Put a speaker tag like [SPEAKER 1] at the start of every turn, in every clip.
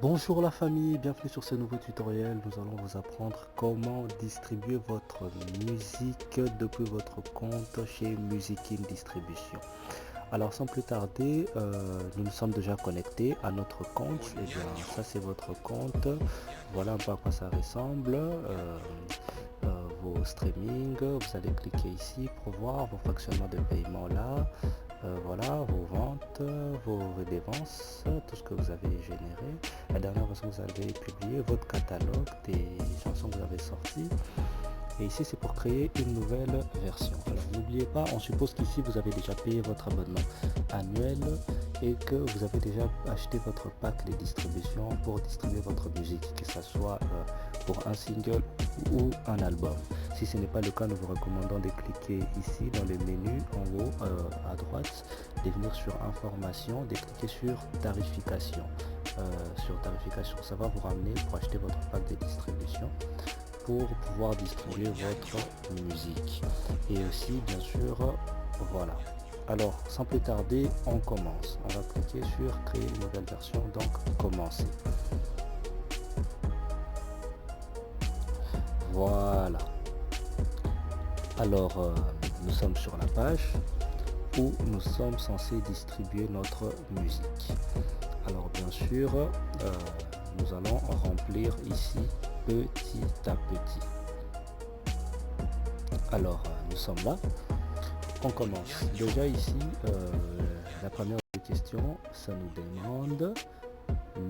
[SPEAKER 1] Bonjour la famille, bienvenue sur ce nouveau tutoriel. Nous allons vous apprendre comment distribuer votre musique depuis votre compte chez Musikin Distribution. Alors sans plus tarder, nous nous sommes déjà connectés à notre compte. Et bien ça c'est votre compte. Voilà un peu à quoi ça ressemble. Vos streamings, vous allez cliquer ici pour voir vos fractionnements de paiement là. Voilà vos ventes, vos dépenses, tout ce que vous avez généré, la dernière version que vous avez publié, votre catalogue des chansons que vous avez sorties. Et ici c'est pour créer une nouvelle version. Alors n'oubliez pas, on suppose qu'ici vous avez déjà payé votre abonnement annuel et que vous avez déjà acheté votre pack de distribution pour distribuer votre musique, que ce soit pour un single ou un album. Si ce n'est pas le cas, nous vous recommandons de cliquer ici dans le menu en haut à droite, de venir sur information, de cliquer sur tarification. Ça va vous ramener pour acheter votre pack de distribution pour pouvoir distribuer votre musique. Et aussi bien sûr, voilà. Alors sans plus tarder, on commence. On va cliquer sur créer une nouvelle version, donc commencer. Voilà. Alors nous sommes sur la page où nous sommes censés distribuer notre musique. Alors bien sûr, nous allons remplir ici petit à petit. Alors nous sommes là, on commence. Déjà ici, la première question, ça nous demande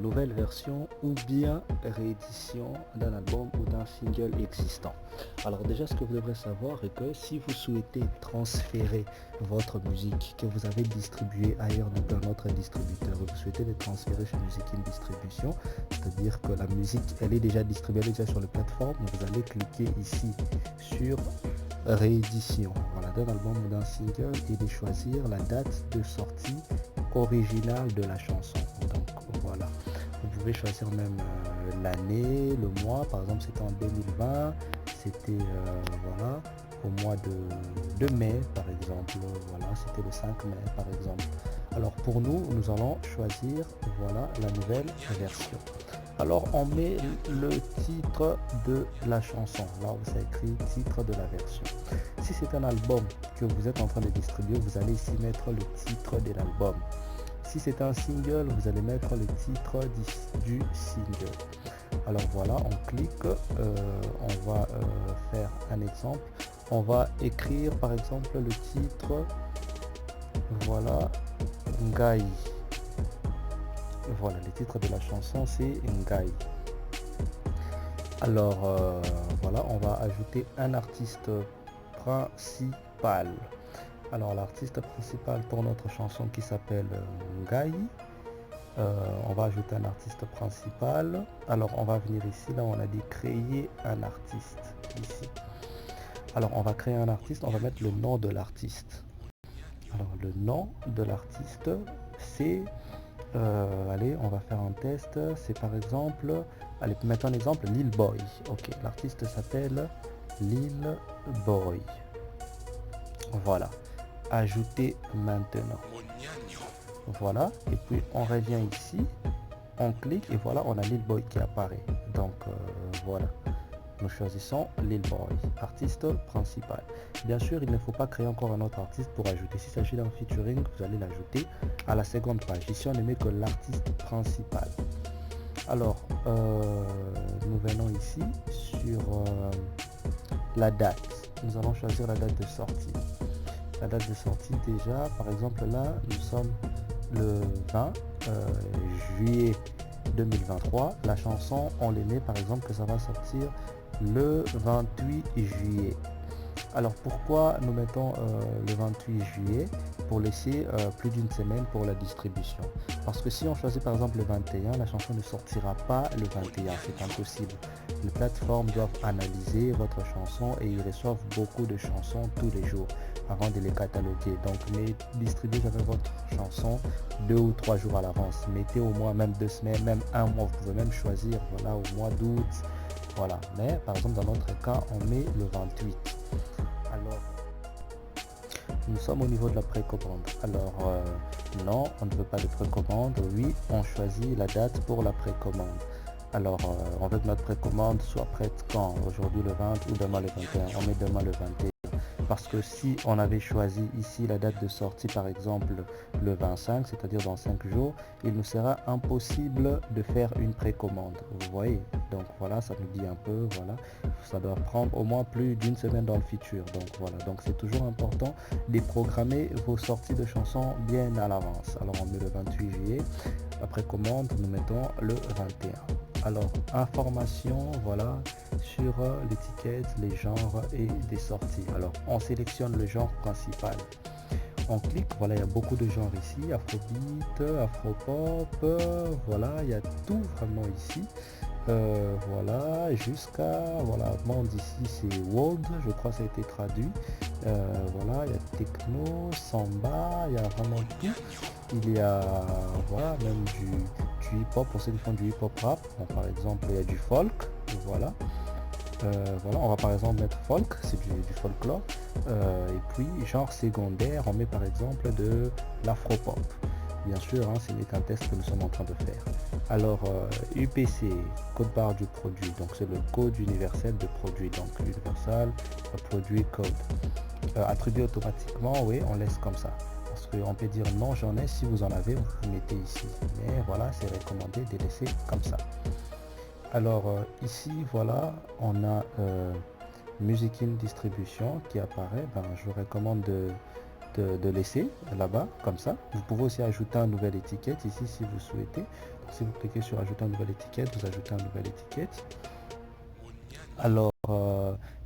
[SPEAKER 1] nouvelle version ou bien réédition d'un album ou d'un single existant. Alors déjà, ce que vous devrez savoir est que si vous souhaitez transférer votre musique que vous avez distribuée ailleurs dans notre distributeur, vous souhaitez le transférer chez Musikin Distribution, c'est-à-dire que la musique elle est déjà distribuée, elle est déjà sur la plateforme, vous allez cliquer ici sur réédition, voilà, d'un album ou d'un single, et de choisir la date de sortie originale de la chanson. Donc voilà, vous pouvez choisir même l'année, le mois. Par exemple, c'était en 2020, c'était voilà, au mois de mai par exemple, voilà, c'était le 5 mai par exemple. Alors pour nous, nous allons choisir voilà la nouvelle version. Alors on met le titre de la chanson, là où ça écrit titre de la version. Si c'est un album que vous êtes en train de distribuer, vous allez ici mettre le titre de l'album. Si c'est un single, vous allez mettre le titre du single. Alors voilà, on clique, on va faire un exemple. On va écrire par exemple le titre, voilà, Ngai. Voilà, le titre de la chanson c'est Ngai. Alors voilà, on va ajouter un artiste principal. Alors l'artiste principal pour notre chanson qui s'appelle Ngai, on va ajouter un artiste principal. Alors on va venir ici, là on a dit créer un artiste ici. Alors on va créer un artiste, on va mettre le nom de l'artiste. Alors le nom de l'artiste c'est allez, on va faire un test, c'est par exemple, allez, mettre un exemple, Lil Boy. Ok, l'artiste s'appelle Lil Boy. Voilà, ajouter maintenant. Voilà, et puis on revient ici, on clique et voilà, on a Lil Boy qui apparaît. Donc voilà, nous choisissons Lil Boy, artiste principal. Bien sûr, il ne faut pas créer encore un autre artiste pour ajouter. S'il s'agit d'un featuring, vous allez l'ajouter à la seconde page. Ici, on ne met que l'artiste principal. Alors, nous venons ici sur la date. Nous allons choisir la date de sortie. La date de sortie, déjà, par exemple, là, nous sommes le 20 juillet 2023. La chanson, on les met, par exemple, que ça va sortir le 28 juillet. Alors pourquoi nous mettons le 28 juillet pour laisser plus d'une semaine pour la distribution? Parce que si on choisit par exemple le 21, la chanson ne sortira pas le 21, c'est impossible. Les plateformes doivent analyser votre chanson et ils reçoivent beaucoup de chansons tous les jours avant de les cataloguer. Donc distribuez jamais votre chanson 2 ou 3 jours à l'avance. Mettez au moins même 2 semaines, même un mois. Vous pouvez même choisir voilà, au mois d'août. Voilà, mais par exemple dans notre cas on met le 28. Alors Nous sommes au niveau de la précommande. Alors, non, on ne veut pas de précommande. Oui, on choisit la date pour la précommande. Alors, on veut que notre précommande soit prête quand? Aujourd'hui le 20 ou demain le 21? On met demain le 21. Parce que si on avait choisi ici la date de sortie, par exemple le 25, c'est-à-dire dans 5 jours, il nous sera impossible de faire une précommande. Vous voyez? Donc voilà, ça nous dit un peu, voilà, ça doit prendre au moins plus d'une semaine dans le futur. Donc voilà, donc c'est toujours important de programmer vos sorties de chansons bien à l'avance. Alors on met le 28 juillet, la précommande, nous mettons le 21. Alors, information, voilà, sur l'étiquette, les genres et des sorties. Alors, on sélectionne le genre principal. On clique, voilà, il y a beaucoup de genres ici, afrobeat, afropop, voilà, il y a tout vraiment ici. Voilà, jusqu'à, voilà, monde ici c'est world, je crois que ça a été traduit. Voilà, il y a techno, samba, il y a vraiment tout. Il y a, voilà, même du hip-hop, pour ceux qui font du hip-hop rap. Bon, par exemple, il y a du folk, voilà. Voilà, on va par exemple mettre folk, c'est du folklore. Et puis, genre secondaire, on met par exemple de l'afropop. Bien sûr, hein, ce n'est qu'un test que nous sommes en train de faire. Alors, UPC, code barre du produit, donc c'est le code universel de produit, donc Universal Produit Code. Attribué automatiquement, oui, on laisse comme ça. Parce qu'on peut dire non, j'en ai, si vous en avez, vous mettez ici. Mais voilà, c'est recommandé de laisser comme ça. Alors, ici, voilà, on a Music in Distribution qui apparaît. Ben, je vous recommande de laisser là-bas comme ça. Vous pouvez aussi ajouter une nouvelle étiquette ici si vous souhaitez. Donc, si vous cliquez sur ajouter une nouvelle étiquette, vous ajoutez une nouvelle étiquette. Alors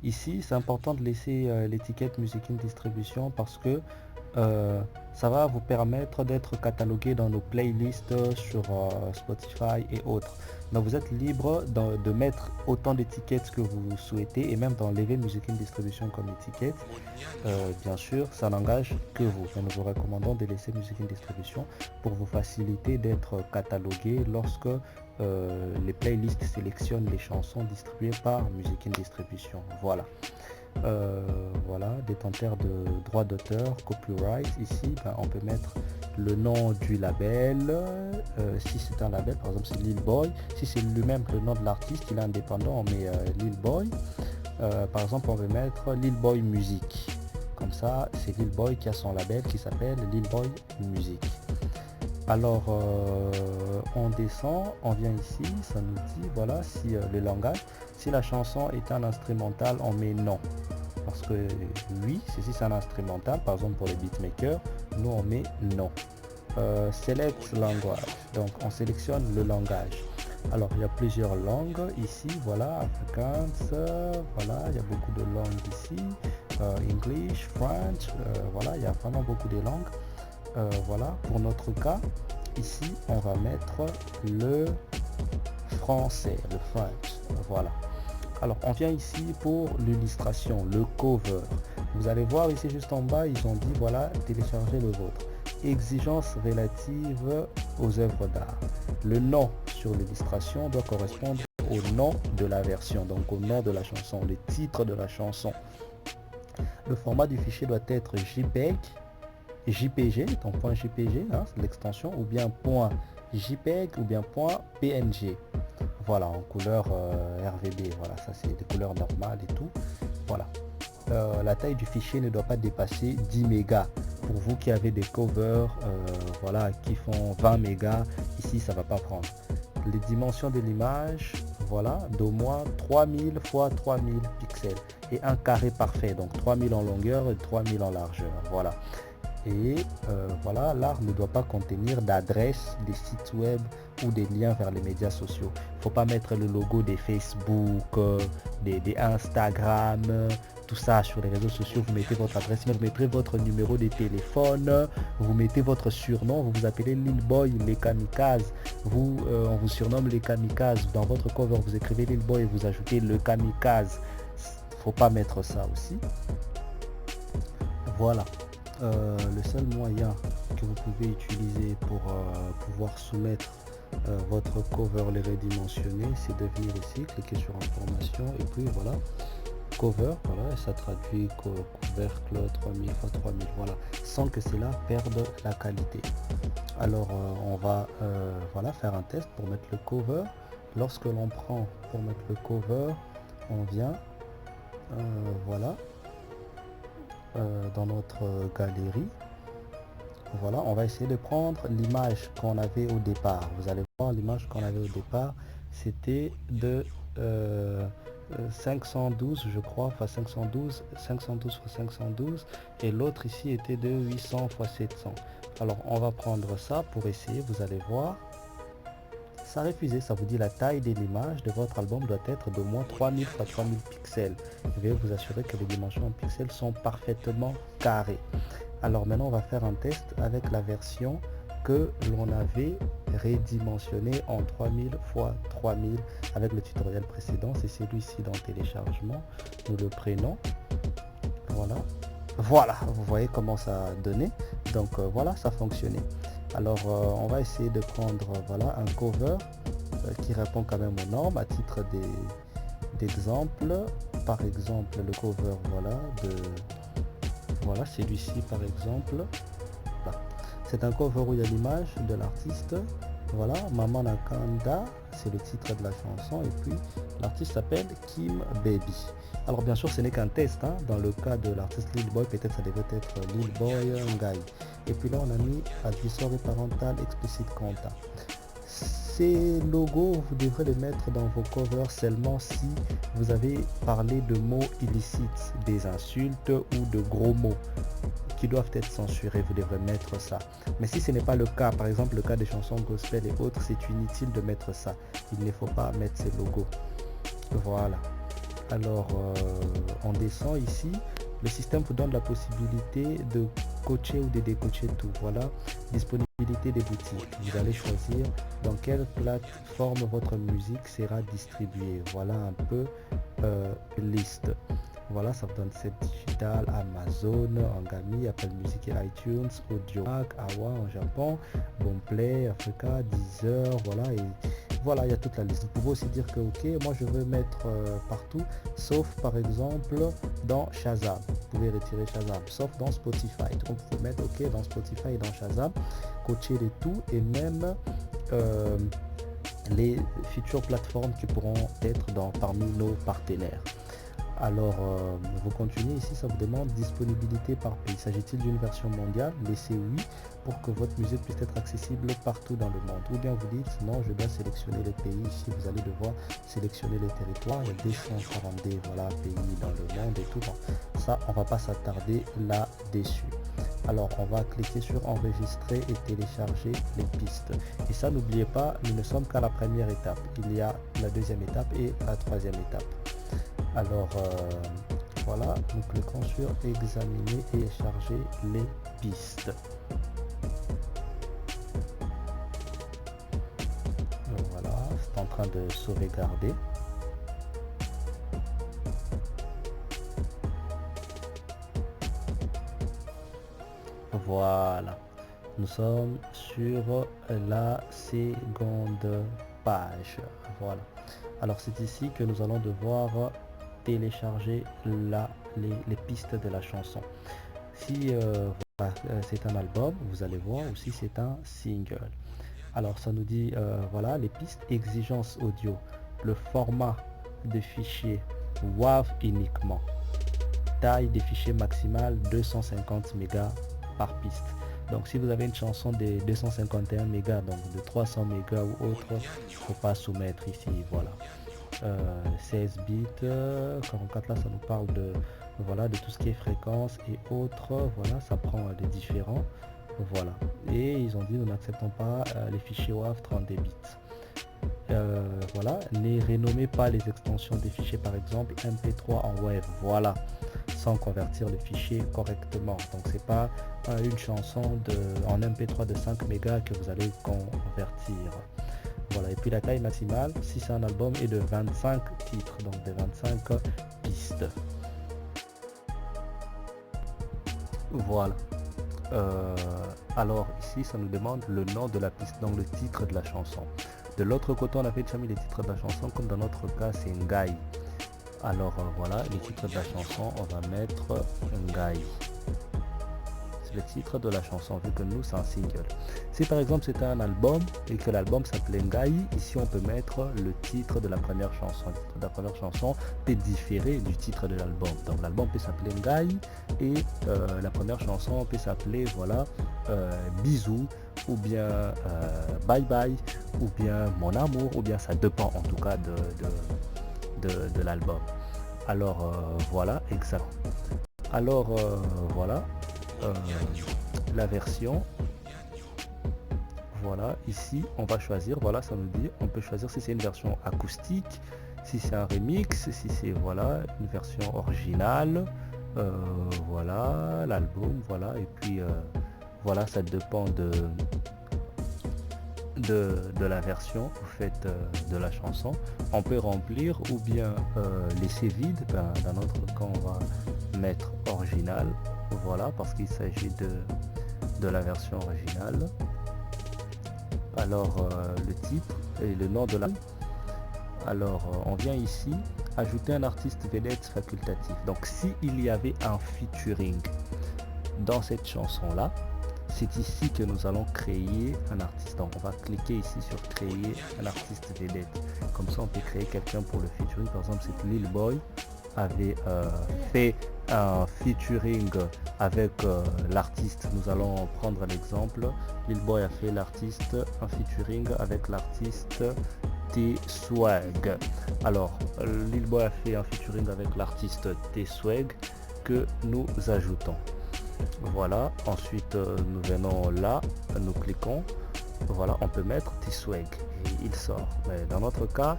[SPEAKER 1] ici c'est important de laisser l'étiquette Music in Distribution parce que ça va vous permettre d'être catalogué dans nos playlists sur Spotify et autres. Donc vous êtes libre de mettre autant d'étiquettes que vous souhaitez et même d'enlever Music in Distribution comme étiquette. Bien sûr, ça n'engage que vous. Mais nous vous recommandons de laisser Music in Distribution pour vous faciliter d'être catalogué lorsque les playlists sélectionnent les chansons distribuées par Music in Distribution. Voilà. Voilà, détenteur de droits d'auteur, copyright. Ici, ben, on peut mettre le nom du label. Si c'est un label, par exemple, c'est Lil Boy. Si c'est lui-même le nom de l'artiste, il est indépendant, on met Lil Boy. Par exemple, on veut mettre Lil Boy Music. Comme ça, c'est Lil Boy qui a son label qui s'appelle Lil Boy Music. Alors, on descend, on vient ici, ça nous dit, voilà, si le langage, si la chanson est un instrumental, on met non. Parce que oui, si c'est un instrumental, par exemple pour les beatmakers, nous on met non. Select language, donc on sélectionne le langage. Alors, il y a plusieurs langues ici, voilà, Afrikaans, voilà, il y a beaucoup de langues ici, English, French, voilà, il y a vraiment beaucoup de langues. Voilà, pour notre cas, ici, on va mettre le français, le French. Voilà. Alors, on vient ici pour l'illustration, le cover. Vous allez voir ici, juste en bas, ils ont dit, voilà, téléchargez le vôtre. Exigences relatives aux œuvres d'art. Le nom sur l'illustration doit correspondre au nom de la version, donc au nom de la chanson, le titre de la chanson. Le format du fichier doit être JPEG, JPG, donc .jpg, hein, c'est l'extension, ou bien .jpeg ou bien .png. Voilà, en couleur RVB, voilà, ça c'est des couleurs normales et tout. Voilà. La taille du fichier ne doit pas dépasser 10 mégas. Pour vous qui avez des covers, voilà, qui font 20 mégas, ici ça va pas prendre. Les dimensions de l'image, voilà, d'au moins 3000 x 3000 pixels et un carré parfait, donc 3000 en longueur et 3000 en largeur. Voilà. Et voilà, l'art ne doit pas contenir d'adresses, des sites web ou des liens vers les médias sociaux. Il ne faut pas mettre le logo des Facebook, des Instagram, tout ça sur les réseaux sociaux. Vous mettez votre adresse mail, vous mettez votre numéro de téléphone, vous mettez votre surnom, vous vous appelez Lil Boy, les kamikazes. On vous surnomme les kamikazes. Dans votre cover, vous écrivez Lil Boy et vous ajoutez le kamikaze. Il ne faut pas mettre ça aussi. Voilà. Le seul moyen que vous pouvez utiliser pour pouvoir soumettre votre cover les redimensionner, c'est de venir ici, cliquer sur information et puis voilà, cover, voilà, et ça traduit couvercle 3000 x 3000, voilà, sans que cela perde la qualité. Alors on va voilà, faire un test pour mettre le cover. Lorsque l'on prend pour mettre le cover, on vient voilà dans notre galerie. Voilà, on va essayer de prendre l'image qu'on avait au départ. Vous allez voir l'image qu'on avait au départ, c'était de 512 je crois, enfin 512 x 512, et l'autre ici était de 800 x 700. Alors on va prendre ça pour essayer. Vous allez voir, ça refusé. Ça vous dit la taille de l'image de votre album doit être d'au moins 3000 x 3000 pixels. Je vais vous assurer que les dimensions en pixels sont parfaitement carrées. Alors maintenant on va faire un test avec la version que l'on avait redimensionné en 3000 x 3000 avec le tutoriel précédent. C'est celui-ci dans téléchargement. Nous le prenons. Voilà, vous voyez comment ça a donné. Donc voilà, ça fonctionnait. Alors on va essayer de prendre voilà un cover qui répond quand même aux normes à titre d'exemple. Par exemple le cover voilà celui-ci par exemple. Voilà. C'est un cover où il y a l'image de l'artiste. Voilà, Maman Nakanda, c'est le titre de la chanson, et puis l'artiste s'appelle Kim Baby. Alors bien sûr ce n'est qu'un test, hein. Dans le cas de l'artiste Lil Boy, peut-être ça devait être Lil Boy Ngai. Et puis là on a mis advisory parental explicit content. Ces logos, vous devrez les mettre dans vos covers seulement si vous avez parlé de mots illicites, des insultes ou de gros mots qui doivent être censurés. Vous devrez mettre ça. Mais si ce n'est pas le cas, par exemple le cas des chansons gospel et autres, c'est inutile de mettre ça. Il ne faut pas mettre ces logos. Voilà. Alors on descend ici. Le système vous donne la possibilité de coacher ou de décoacher tout. Voilà, disponibilité des boutiques. Vous allez choisir dans quelle plateforme votre musique sera distribuée. Voilà un peu liste. Voilà, ça vous donne cette digital, Amazon, Angami, Apple Music et iTunes, Audiomack, Awa en Japon, Boomplay, Africa, Deezer, voilà, et voilà, il y a toute la liste. Vous pouvez aussi dire que ok, moi je veux mettre partout, sauf par exemple dans Shazam. Vous pouvez retirer Shazam, sauf dans Spotify. Donc vous pouvez mettre ok dans Spotify et dans Shazam, coacher les tout, et même les futures plateformes qui pourront être parmi nos partenaires. Alors, vous continuez ici, ça vous demande disponibilité par pays. S'agit-il d'une version mondiale? Laissez oui pour que votre musique puisse être accessible partout dans le monde. Ou bien vous dites non, je dois sélectionner les pays. Ici, vous allez devoir sélectionner les territoires. Il y a 242 voilà, pays dans le monde et tout. Bon, ça, on va pas s'attarder là-dessus. Alors, on va cliquer sur enregistrer et télécharger les pistes. Et ça, n'oubliez pas, nous ne sommes qu'à la première étape. Il y a la deuxième étape et la troisième étape. Alors voilà, nous cliquons sur examiner et charger les pistes. Voilà, c'est en train de sauvegarder. Voilà, nous sommes sur la seconde page. Voilà, alors c'est ici que nous allons devoir télécharger les pistes de la chanson. Si voilà, c'est un album, vous allez voir, ou si c'est un single. Alors ça nous dit voilà les pistes, exigence audio, le format de fichier WAV uniquement, taille des fichiers maximale 250 mégas par piste. Donc si vous avez une chanson de 251 mégas, donc de 300 mégas ou autre, il ne faut pas soumettre ici. Voilà, 16 bits, 44, là ça nous parle de voilà de tout ce qui est fréquence et autres. Voilà, ça prend des différents. Voilà, et ils ont dit nous n'acceptons pas les fichiers WAV 32 bits. Voilà, ne renommez pas les extensions des fichiers, par exemple MP3 en WAV. Voilà, sans convertir le fichier correctement. Donc c'est pas une chanson en MP3 de 5 mégas que vous allez convertir. Voilà, et puis la taille maximale, si c'est un album, est de 25 titres, donc de 25 pistes. Voilà. Alors ici, ça nous demande le nom de la piste, donc le titre de la chanson. De l'autre côté, on avait déjà mis les titres de la chanson, comme dans notre cas, c'est Ngai. Alors voilà, le titre de la chanson, on va mettre Ngai. C'est le titre de la chanson, vu que nous c'est un single. Si par exemple c'était un album et que l'album s'appelait Ngai, ici on peut mettre le titre de la première chanson. Le titre de la première chanson peut différer du titre de l'album. Donc l'album peut s'appeler Ngai et la première chanson peut s'appeler voilà Bisous ou bien Bye Bye ou bien Mon Amour ou bien ça dépend en tout cas de l'album. Alors voilà, exact. Alors voilà la version. Voilà, ici on va choisir, voilà, ça nous dit, on peut choisir si c'est une version acoustique, si c'est un remix, si c'est voilà une version originale, voilà l'album, voilà, et puis voilà, ça dépend de la version en fait de la chanson. On peut remplir ou bien laisser vide. Dans notre cas on va mettre original, voilà, parce qu'il s'agit de la version originale. Alors le titre et le nom de la... Alors on vient ici ajouter un artiste vedette facultatif. Donc s'il y avait un featuring dans cette chanson là, c'est ici que nous allons créer un artiste. Donc on va cliquer ici sur créer un artiste vedette. Comme ça on peut créer quelqu'un pour le featuring. Par exemple, c'est Lil Boy avait fait un featuring avec l'artiste. Nous allons prendre l'exemple. Lil Boy a fait l'artiste, un featuring avec l'artiste T-Swag. Alors Lil Boy a fait un featuring avec l'artiste T-Swag que nous ajoutons. Voilà, ensuite nous venons là, nous cliquons, voilà, on peut mettre T-Swag et il sort. Mais dans notre cas,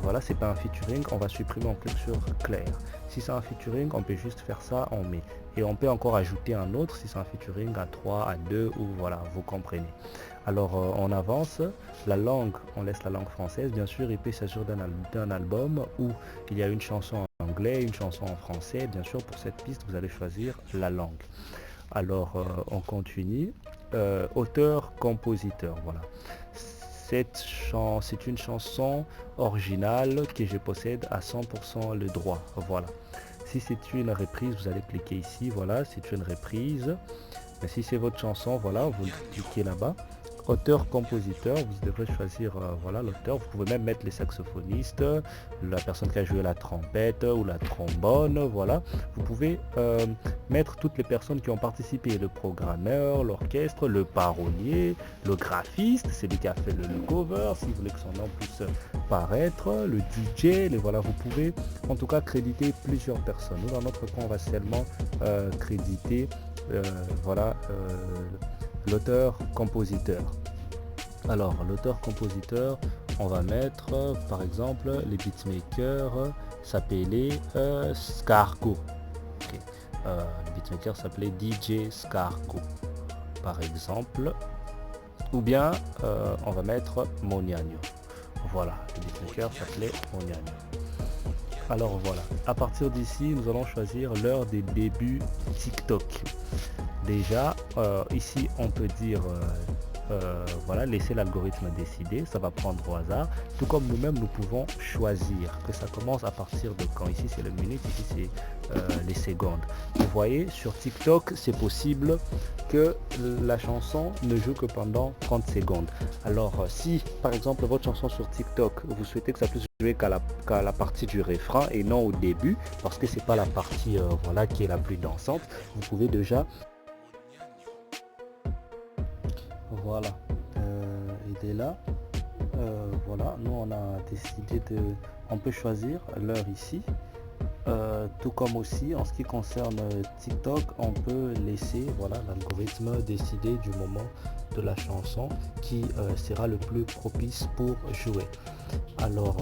[SPEAKER 1] voilà, c'est pas un featuring, on va supprimer, on clique sur clair. Si c'est un featuring, on peut juste faire ça, on met. Et on peut encore ajouter un autre si c'est un featuring à 3, à 2 ou voilà, vous comprenez. Alors on avance, la langue, on laisse la langue française, bien sûr il peut s'agir d'un album où il y a une chanson en anglais, une chanson en français. Bien sûr pour cette piste vous allez choisir la langue. Alors on continue, auteur-compositeur, voilà. C'est une chanson originale que je possède à 100% le droit, voilà. Si c'est une reprise, vous allez cliquer ici, voilà, c'est une reprise. Mais si c'est votre chanson, voilà, vous cliquez là-bas. Auteur-compositeur, vous devrez choisir voilà l'auteur. Vous pouvez même mettre les saxophonistes, la personne qui a joué la trompette ou la trombone, voilà. Vous pouvez mettre toutes les personnes qui ont participé, le programmeur, l'orchestre, le parolier, le graphiste, celui qui a fait le cover, si vous voulez que son nom puisse paraître, le DJ, voilà, vous pouvez en tout cas créditer plusieurs personnes. Nous, dans notre cas, on va seulement créditer voilà l'auteur-compositeur. Alors, l'auteur-compositeur, on va mettre par exemple les beatmakers s'appelaient Scarco. Okay. Le beatmaker s'appelait DJ Scarco, par exemple. Ou bien on va mettre Moniano. Voilà, le beatmaker s'appelait Moniano. Alors voilà, à partir d'ici, nous allons choisir l'heure des débuts TikTok. Déjà, ici, on peut dire, voilà, laisser l'algorithme décider, ça va prendre au hasard. Tout comme nous-mêmes, nous pouvons choisir que ça commence à partir de quand. Ici, c'est le minute, ici, c'est les secondes. Vous voyez, sur TikTok, c'est possible que la chanson ne joue que pendant 30 secondes. Alors, si, par exemple, votre chanson sur TikTok, vous souhaitez que ça puisse jouer qu'à la partie du refrain et non au début, parce que c'est pas la partie voilà, qui est la plus dansante, vous pouvez déjà... Voilà, et dès là, voilà, nous on a décidé on peut choisir l'heure ici, tout comme aussi en ce qui concerne TikTok, on peut laisser, voilà, l'algorithme décider du moment de la chanson qui sera le plus propice pour jouer. Alors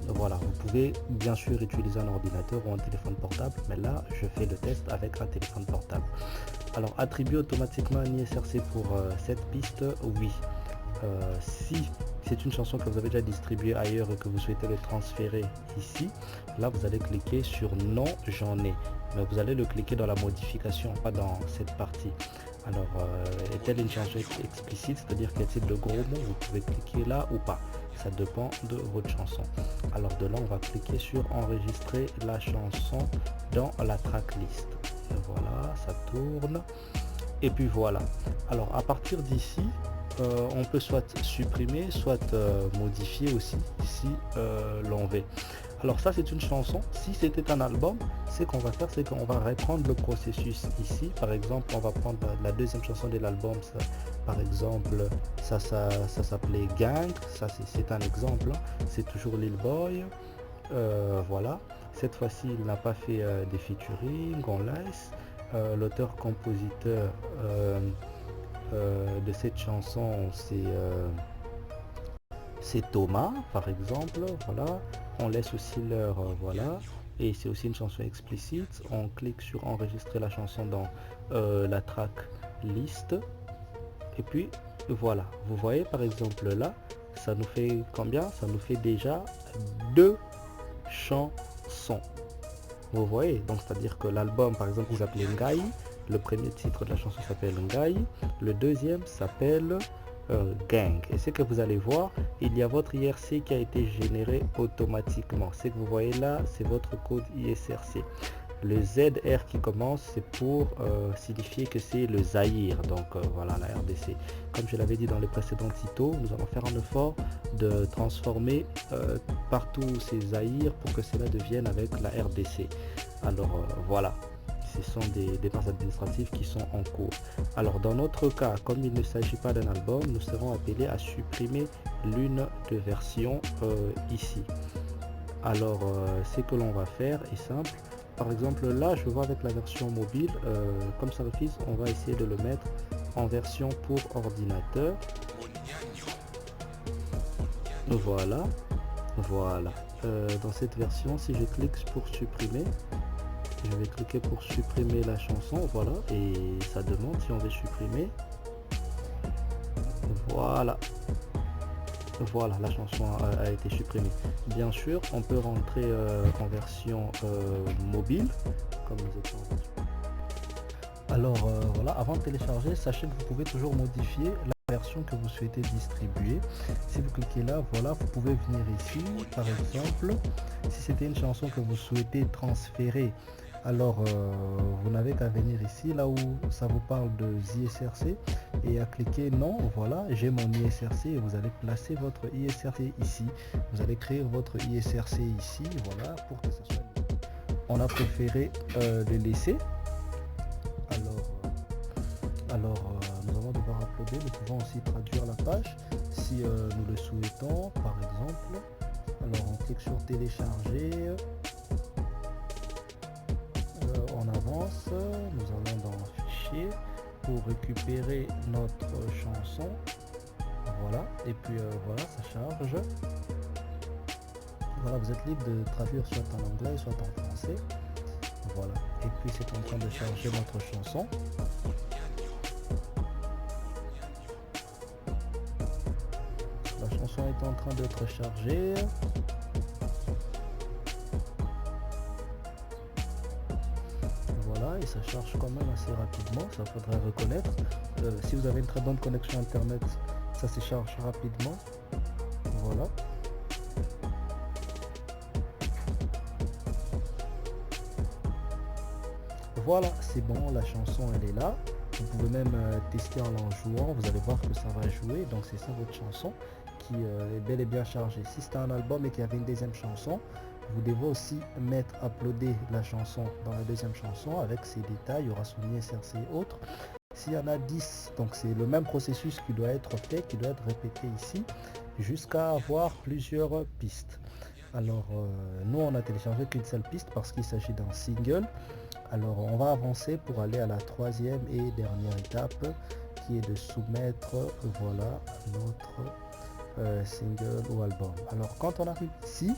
[SPEAKER 1] voilà, vous pouvez bien sûr utiliser un ordinateur ou un téléphone portable, mais là je fais le test avec un téléphone portable. Alors attribuer automatiquement un ISRC pour cette piste, oui. Si c'est une chanson que vous avez déjà distribuée ailleurs et que vous souhaitez le transférer ici, là vous allez cliquer sur non j'en ai, mais vous allez le cliquer dans la modification, pas dans cette partie. Alors, est-elle une chanson explicite, c'est-à-dire quel type de gros mots vous pouvez cliquer là ou pas. Ça dépend de votre chanson. Alors de là, on va cliquer sur enregistrer la chanson dans la tracklist. Et voilà, ça tourne. Et puis voilà. Alors à partir d'ici, on peut soit supprimer, soit modifier aussi si l'on veut. Alors ça c'est une chanson. Si c'était un album, ce qu'on va faire, c'est qu'on va reprendre le processus ici. Par exemple, on va prendre la deuxième chanson de l'album. Par exemple, ça s'appelait Gang. Ça c'est un exemple. C'est toujours Lil Boy. Voilà. Cette fois-ci, il n'a pas fait des featuring. On laisse. L'auteur-compositeur de cette chanson, c'est Thomas, par exemple. Voilà. On laisse aussi leur voilà. Et c'est aussi une chanson explicite. On clique sur enregistrer la chanson dans la track list. Et puis voilà. Vous voyez par exemple là, ça nous fait combien? Ça nous fait déjà deux chansons. Vous voyez, donc c'est-à-dire que l'album, par exemple, vous appelez Ngai. Le premier titre de la chanson s'appelle Ngai. Le deuxième s'appelle Gang. Et ce que vous allez voir, il y a votre IRC qui a été généré automatiquement. Ce que vous voyez là, c'est votre code ISRC. Le ZR qui commence, c'est pour signifier que c'est le Zaïre, donc voilà la RDC. Comme je l'avais dit dans le précédent tuto, nous allons faire un effort de transformer partout ces Zaïres pour que cela devienne avec la RDC. Alors voilà, ce sont des dépenses administratives qui sont en cours. Alors dans notre cas, comme il ne s'agit pas d'un album, nous serons appelés à supprimer l'une des versions ici. Alors ce que l'on va faire est simple. Par exemple là je vois avec la version mobile, comme Service, on va essayer de le mettre en version pour ordinateur. Voilà, voilà. Dans cette version, si je clique pour supprimer, je vais cliquer pour supprimer la chanson, voilà, et ça demande si on veut supprimer. Voilà. Voilà, la chanson a été supprimée. Bien sûr, on peut rentrer en version mobile, comme nous étions en version. Alors voilà, avant de télécharger, sachez que vous pouvez toujours modifier la version que vous souhaitez distribuer. Si vous cliquez là, voilà, vous pouvez venir ici, par exemple, si c'était une chanson que vous souhaitez transférer, alors vous n'avez qu'à venir ici, là où ça vous parle de ISRC, et à cliquer non, voilà, j'ai mon ISRC, et vous allez placer votre ISRC ici. Vous allez créer votre ISRC ici, voilà, pour que ce soit... On a préféré le laisser. Alors nous allons devoir uploader, nous pouvons aussi traduire la page si nous le souhaitons, par exemple. Alors on clique sur télécharger, on avance, nous allons dans fichier pour récupérer notre chanson, voilà, et puis voilà, ça charge. Voilà, vous êtes libre de traduire soit en anglais, soit en français, voilà, et puis c'est en train de charger notre chanson. La chanson est en train d'être chargée. Voilà, et ça charge quand même assez rapidement, ça faudrait reconnaître. Si vous avez une très bonne connexion internet, ça se charge rapidement. Voilà. Voilà, c'est bon, la chanson elle est là. Vous pouvez même tester en la jouant, vous allez voir que ça va jouer. Donc c'est ça votre chanson qui est bel et bien chargée. Si c'était un album et qu'il y avait une deuxième chanson, vous devez aussi mettre, uploader la chanson dans la deuxième chanson avec ses détails, il y aura son ISRC et autres. S'il y en a 10, donc c'est le même processus qui doit être fait, qui doit être répété ici, jusqu'à avoir plusieurs pistes. Alors nous on a téléchargé qu'une seule piste parce qu'il s'agit d'un single. Alors on va avancer pour aller à la troisième et dernière étape qui est de soumettre voilà notre single ou album. Alors quand on arrive ici,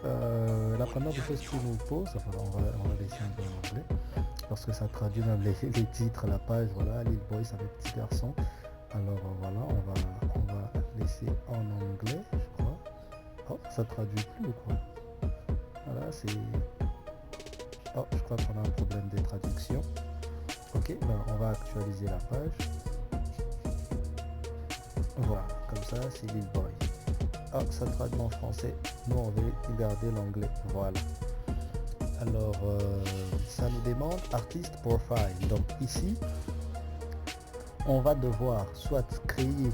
[SPEAKER 1] la première des choses qu'il nous pose, enfin, on va laisser un peu en anglais parce que ça traduit même les titres, la page, voilà, Lil Boy avec petit garçon. Alors voilà, on va laisser en anglais, je crois. Oh, ça traduit plus ou quoi? Voilà, c'est... Oh, je crois qu'on a un problème de traduction. Ok, ben, on va actualiser la page. Voilà, comme ça c'est Lil Boy. Ah, ça traduit en français. Nous on veut garder l'anglais. Voilà. Alors, ça nous demande Artist Profile. Donc ici, on va devoir soit créer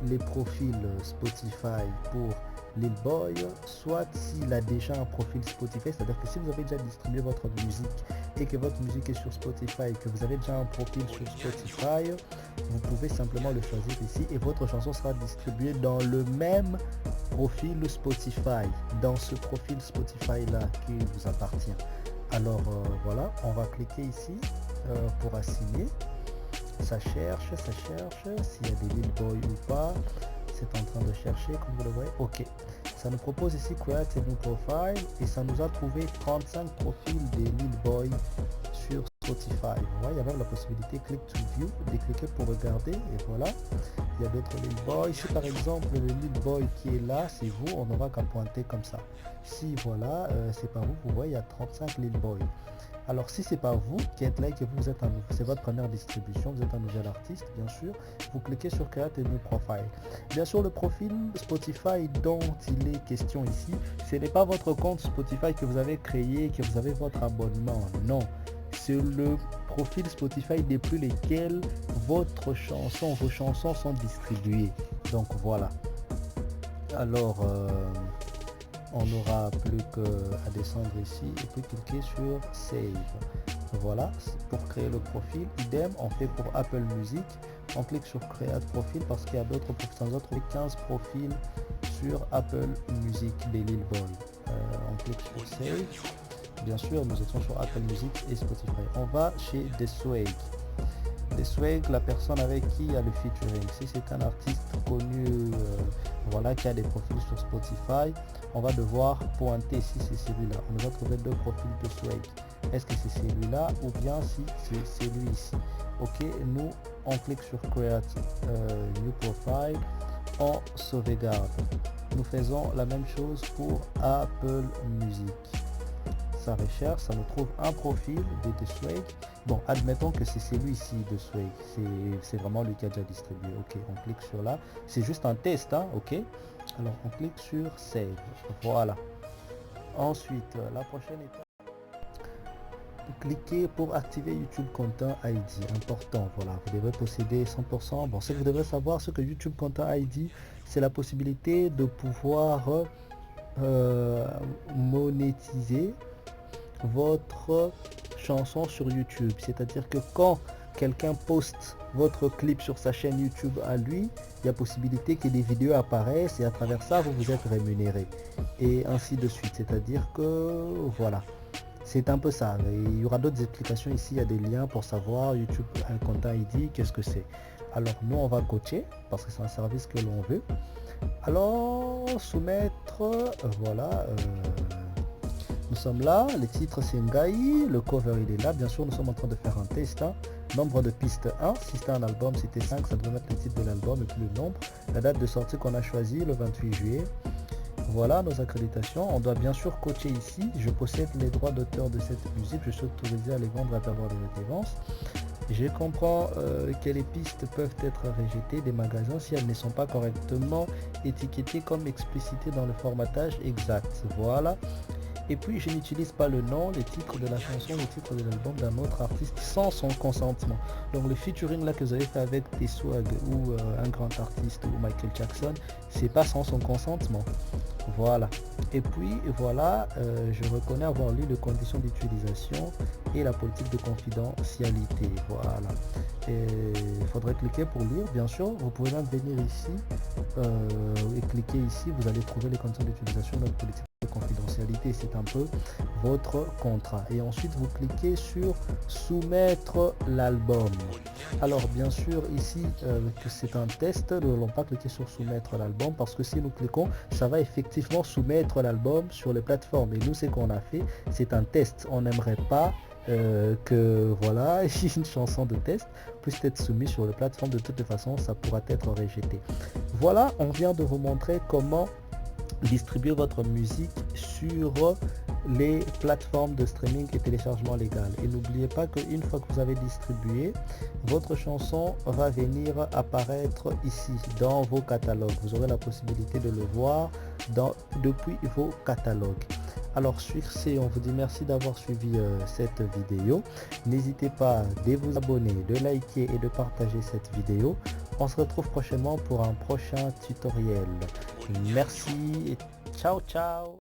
[SPEAKER 1] les profils Spotify pour Lil Boy, soit s'il a déjà un profil Spotify, c'est-à-dire que si vous avez déjà distribué votre musique et que votre musique est sur Spotify et que vous avez déjà un profil sur Spotify, vous pouvez simplement le choisir ici et votre chanson sera distribuée dans le même profil Spotify, dans ce profil Spotify là qui vous appartient. Alors voilà, on va cliquer ici pour assigner. Ça cherche s'il y a des Lil Boy ou pas. C'est en train de chercher, comme vous le voyez. Ok, ça nous propose ici Create a New Profile et ça nous a trouvé 35 profils des Lil Boy sur Spotify. Vous voyez, il y a même la possibilité Click to View, de cliquer pour regarder et voilà. Il y a d'autres Lil Boy. Si par exemple le Lil Boy qui est là, c'est vous, on n'aura qu'à pointer comme ça. Si voilà, c'est pas vous, vous voyez, il y a 35 Lil Boy. Alors si c'est pas vous qui êtes là et que vous êtes c'est votre première distribution, vous êtes un nouvel artiste, bien sûr, vous cliquez sur Create a New Profile. Bien sûr, le profil Spotify dont il est question ici, ce n'est pas votre compte Spotify que vous avez créé, que vous avez votre abonnement, non. C'est le profil Spotify depuis lesquels vos chansons sont distribuées. Donc voilà. Alors, on n'aura plus qu'à descendre ici et puis cliquer sur Save. Voilà, pour créer le profil. Idem, on fait pour Apple Music. On clique sur Create Profil parce qu'il y a d'autres profils. Dans autres 15 profils sur Apple Music des Lil Boy. On clique sur Save. Bien sûr, nous étions sur Apple Music et Spotify. On va chez Swag. Swag, la personne avec qui il y a le featuring. Si c'est un artiste connu, voilà, qui a des profils sur Spotify, on va devoir pointer si c'est celui-là. On va trouver deux profils de Swag. Est-ce que c'est celui-là ou bien si c'est celui ici? Ok, nous on clique sur Create New Profile, on sauvegarde. Nous faisons la même chose pour Apple Music. Ça recherche, ça nous trouve un profil de Swag. Bon, admettons que c'est celui-ci de Swag. C'est vraiment lui qui a déjà distribué. Ok, on clique sur là. C'est juste un test, hein, ok. Alors, on clique sur Save. Voilà. Ensuite, la prochaine étape. Cliquez pour activer YouTube Content ID. Important, voilà. Vous devez posséder 100%. Bon, ce que vous devez savoir, ce que YouTube Content ID, c'est la possibilité de pouvoir monétiser votre chanson sur YouTube. C'est-à-dire que quand quelqu'un poste votre clip sur sa chaîne YouTube à lui, il y a possibilité que des vidéos apparaissent et à travers ça, vous vous êtes rémunéré. Et ainsi de suite. C'est-à-dire que voilà. C'est un peu ça. Et il y aura d'autres explications ici. Il y a des liens pour savoir YouTube Content ID, qu'est-ce que c'est. Alors nous, on va coacher parce que c'est un service que l'on veut. Alors, soumettre, voilà. Nous sommes là, le titre c'est Ngai, le cover il est là, bien sûr nous sommes en train de faire un test, hein. Nombre de pistes 1, si c'était un album c'était 5, ça devait mettre le titre de l'album et puis le nombre, la date de sortie qu'on a choisi le 28 juillet, voilà nos accréditations, on doit bien sûr coacher ici, je possède les droits d'auteur de cette musique, je suis autorisé à les vendre à avoir des redevances. Je comprends que les pistes peuvent être rejetées des magasins si elles ne sont pas correctement étiquetées comme explicitées dans le formatage exact, voilà. Et puis je n'utilise pas le nom, le titre de la chanson, le titre de l'album d'un autre artiste sans son consentement. Donc le featuring là que vous avez fait avec T-Swag ou un grand artiste ou Michael Jackson, c'est pas sans son consentement. Voilà. Et puis voilà, je reconnais avoir lu les conditions d'utilisation et la politique de confidentialité. Voilà. Il faudrait cliquer pour lire, bien sûr. Vous pouvez même venir ici et cliquer ici. Vous allez trouver les conditions d'utilisation de notre politique de confidentialité. C'est un peu votre contrat. Et ensuite, vous cliquez sur soumettre l'album. Alors, bien sûr, ici, que c'est un test. Nous n'allons pas cliquer sur soumettre l'album parce que si nous cliquons, ça va effectivement soumettre l'album sur les plateformes. Et nous, ce qu'on a fait, c'est un test. On n'aimerait pas que voilà une chanson de test puisse être soumise sur les plateformes. De toute façon ça pourra être rejeté. Voilà, on vient de vous montrer comment distribuer votre musique sur les plateformes de streaming et téléchargement légal. Et n'oubliez pas qu'une fois que vous avez distribué, votre chanson va venir apparaître ici dans vos catalogues. Vous aurez la possibilité de le voir depuis vos catalogues. Alors sur ce, on vous dit merci d'avoir suivi cette vidéo. N'hésitez pas de vous abonner, de liker et de partager cette vidéo. On se retrouve prochainement pour un prochain tutoriel. Merci et ciao ciao.